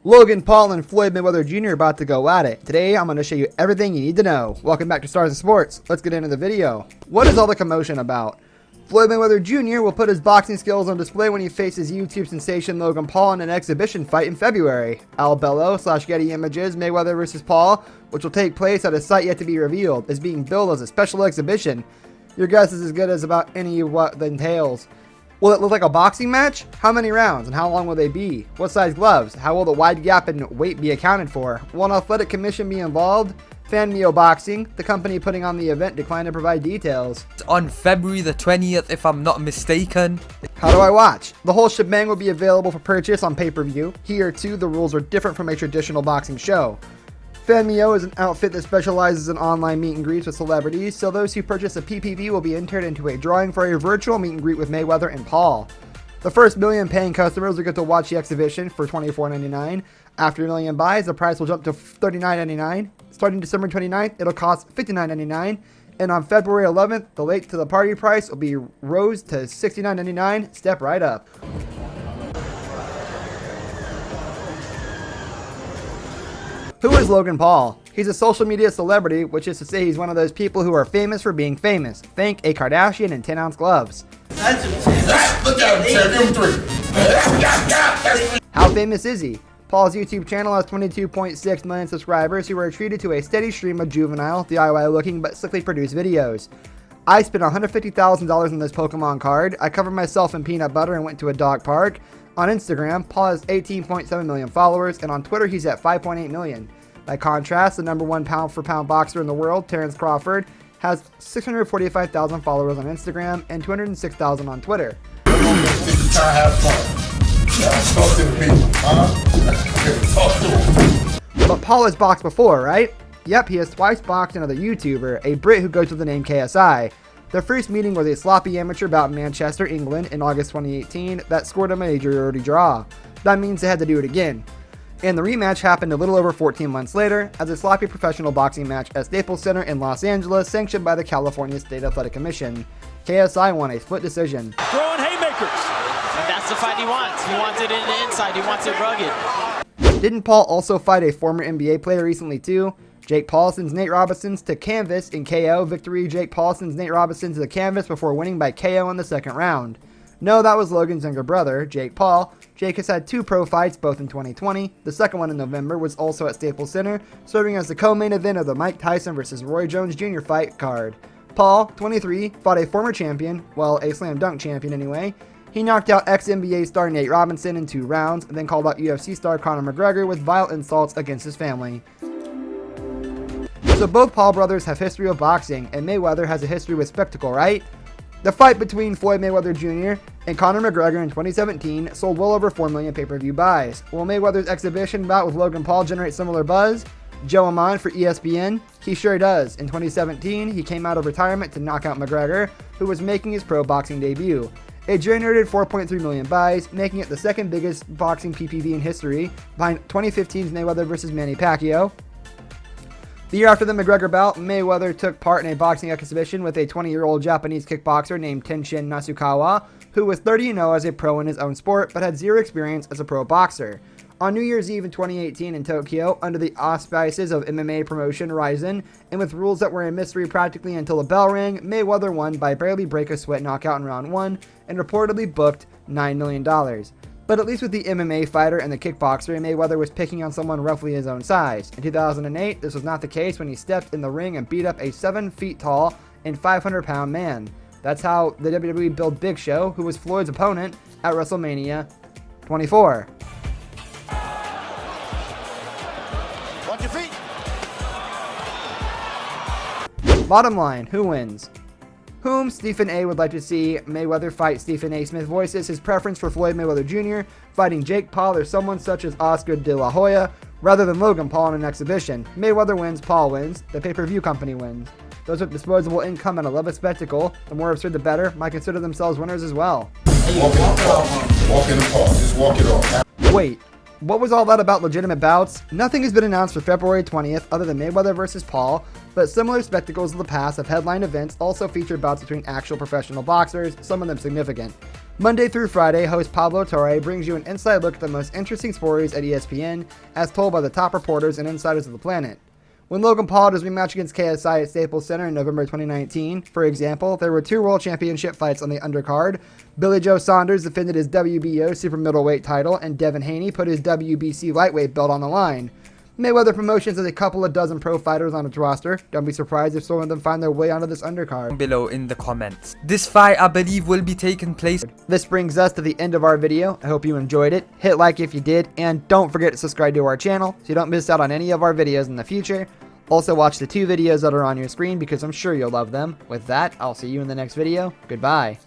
Logan Paul and Floyd Mayweather Jr. are about to go at it. Today, I'm going to show you everything you need to know. Welcome back to Stars of Sports. Let's get into the video. What is all the commotion about? Floyd Mayweather Jr. will put his boxing skills on display when he faces YouTube sensation Logan Paul in an exhibition fight in February. Al Bello/Getty Images Mayweather vs. Paul, which will take place at a site yet to be revealed, is being billed as a special exhibition. Your guess is as good as about any of what that entails. Will it look like a boxing match? How many rounds and how long will they be? What size gloves? How will the wide gap in weight be accounted for? Will an athletic commission be involved? FanMio Boxing, the company putting on the event, declined to provide details. It's on February the 20th, if I'm not mistaken. How do I watch? The whole shebang will be available for purchase on pay-per-view. Here too, the rules are different from a traditional boxing show. FanMio is an outfit that specializes in online meet and greets with celebrities, so those who purchase a PPV will be entered into a drawing for a virtual meet and greet with Mayweather and Paul. The first million paying customers will get to watch the exhibition for $24.99. After a million buys, the price will jump to $39.99. Starting December 29th, it'll cost $59.99. And on February 11th, the late to the party price will be rose to $69.99. Step right up. Who is Logan Paul? He's a social media celebrity, which is to say he's one of those people who are famous for being famous. Think a Kardashian in 10-ounce gloves. Look at him, give him 3. How famous is he? Paul's YouTube channel has 22.6 million subscribers who are treated to a steady stream of juvenile, DIY-looking but slickly produced videos. I spent $150,000 on this Pokemon card. I covered myself in peanut butter and went to a dog park. On Instagram, Paul has 18.7 million followers, and on Twitter, he's at 5.8 million. By contrast, the number one pound-for-pound boxer in the world, Terrence Crawford, has 645,000 followers on Instagram and 206,000 on Twitter. But Paul has boxed before, right? Yep, he has twice boxed another YouTuber, a Brit who goes with the name KSI. Their first meeting was a sloppy amateur bout in Manchester, England in August 2018 that scored a majority draw. That means they had to do it again. And the rematch happened a little over 14 months later as a sloppy professional boxing match at Staples Center in Los Angeles sanctioned by the California State Athletic Commission. KSI won a split decision. Throwing haymakers. And that's the fight he wants. He wants it in the inside. He wants it rugged. Didn't Paul also fight a former NBA player recently too? Jake Paul sends Nate Robinson to canvas in KO victory. Jake Paul sends Nate Robinson to the canvas before winning by KO in the second round. No, that was Logan's younger brother, Jake Paul. Jake has had two pro fights, both in 2020. The second one in November was also at Staples Center, serving as the co-main event of the Mike Tyson vs. Roy Jones Jr. fight card. Paul, 23, fought a former champion, well, a slam dunk champion anyway. He knocked out ex-NBA star Nate Robinson in 2 rounds, and then called out UFC star Conor McGregor with vile insults against his family. So both Paul brothers have history of boxing, and Mayweather has a history with spectacle, right? The fight between Floyd Mayweather Jr. and Conor McGregor in 2017 sold well over 4 million pay-per-view buys. Will Mayweather's exhibition bout with Logan Paul generate similar buzz? Joe Amon for ESPN? He sure does. In 2017, he came out of retirement to knock out McGregor, who was making his pro boxing debut. It generated 4.3 million buys, making it the second biggest boxing PPV in history, behind 2015's Mayweather vs. Manny Pacquiao. The year after the McGregor bout, Mayweather took part in a boxing exhibition with a 20-year-old Japanese kickboxer named Tenshin Nasukawa, who was 30-0 as a pro in his own sport, but had zero experience as a pro boxer. On New Year's Eve in 2018 in Tokyo, under the auspices of MMA promotion Rizin, and with rules that were a mystery practically until the bell rang, Mayweather won by barely break a sweat knockout in round 1, and reportedly booked $9 million. But at least with the MMA fighter and the kickboxer, Mayweather was picking on someone roughly his own size. In 2008, this was not the case when he stepped in the ring and beat up a 7 feet tall and 500-pound man. That's how the WWE billed Big Show, who was Floyd's opponent at WrestleMania 24. Watch your feet. Bottom line, who wins? Whom Stephen A. would like to see Mayweather fight Stephen A. Smith voices his preference for Floyd Mayweather Jr. fighting Jake Paul or someone such as Oscar De La Hoya, rather than Logan Paul in an exhibition. Mayweather wins, Paul wins, the pay-per-view company wins. Those with disposable income and a love of spectacle, the more absurd the better, might consider themselves winners as well. Walk in the park. Just walk it off. Wait, what was all that about legitimate bouts? Nothing has been announced for February 20th other than Mayweather vs. Paul, but similar spectacles of the past have headline events also featured bouts between actual professional boxers, some of them significant. Monday through Friday, host Pablo Torre brings you an inside look at the most interesting stories at ESPN, as told by the top reporters and insiders of the planet. When Logan Paul had his rematch against KSI at Staples Center in November 2019, for example, there were 2 World Championship fights on the undercard. Billy Joe Saunders defended his WBO super middleweight title, and Devin Haney put his WBC lightweight belt on the line. Mayweather Promotions has a couple of dozen pro fighters on its roster. Don't be surprised if some of them find their way onto this undercard. Below in the comments. This fight, I believe, will be taking place. This brings us to the end of our video. I hope you enjoyed it. Hit like if you did, and don't forget to subscribe to our channel so you don't miss out on any of our videos in the future. Also watch the 2 videos that are on your screen because I'm sure you'll love them. With that, I'll see you in the next video. Goodbye.